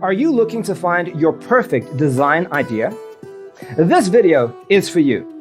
Are you looking to find your perfect design idea? This video is for you.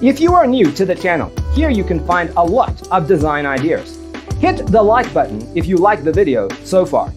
If you are new to the channel, here you can find a lot of design ideas. Hit the like button if you like the video so far.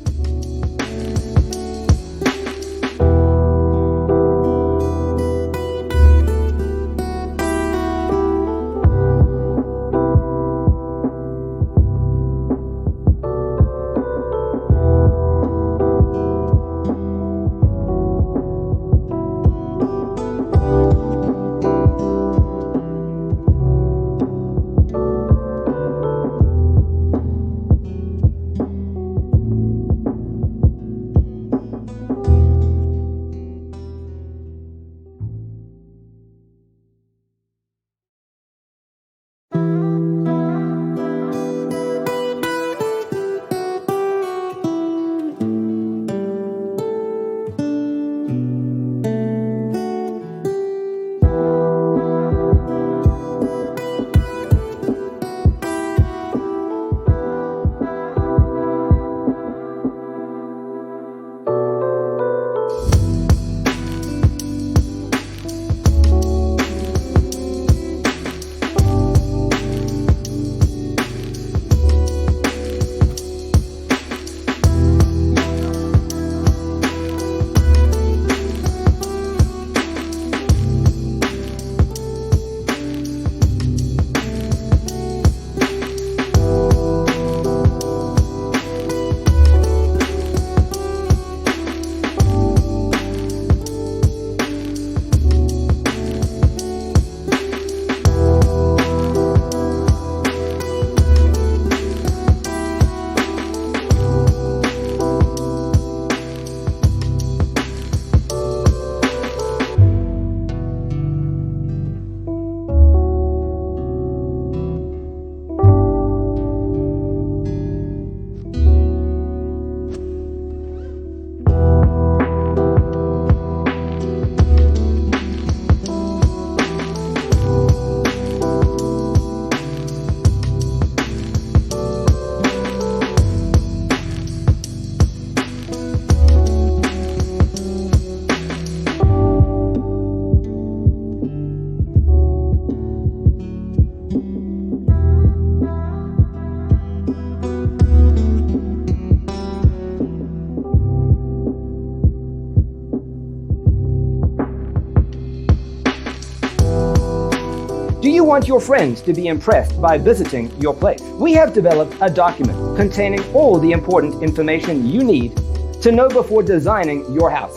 want your friends to be impressed by visiting your place. We have developed a document containing all the important information you need to know before designing your house.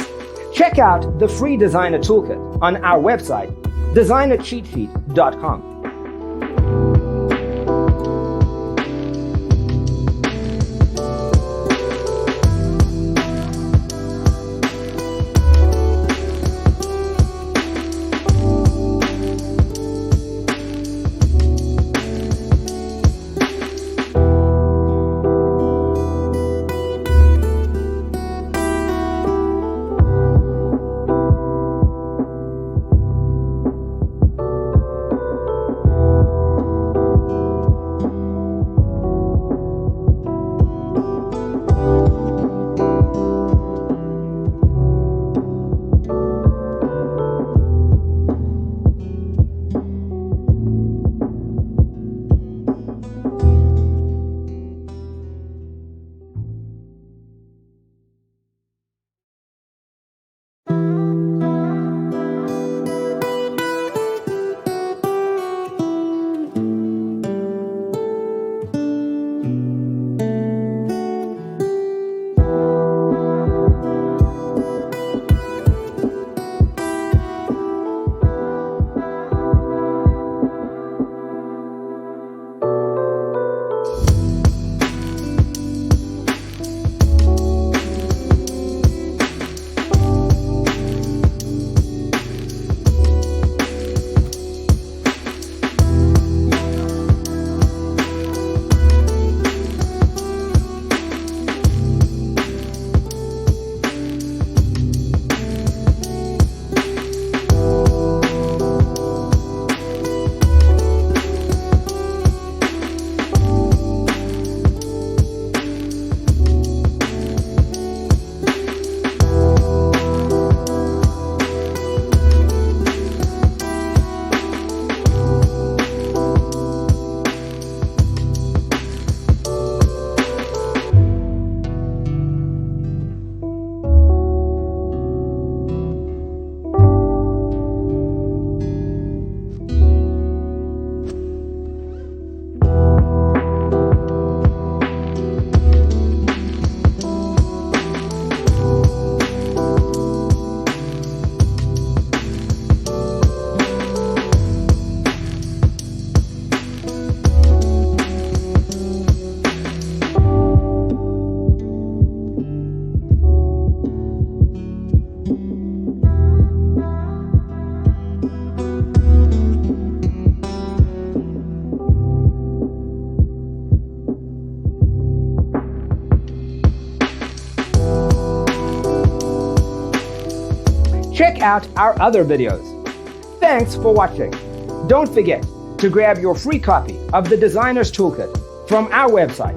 Check out the free designer toolkit on our website, designercheatsheet.com. Check out our other videos. Thanks for watching. Don't forget to grab your free copy of the Designer's Toolkit from our website,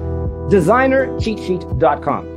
designercheatsheet.com.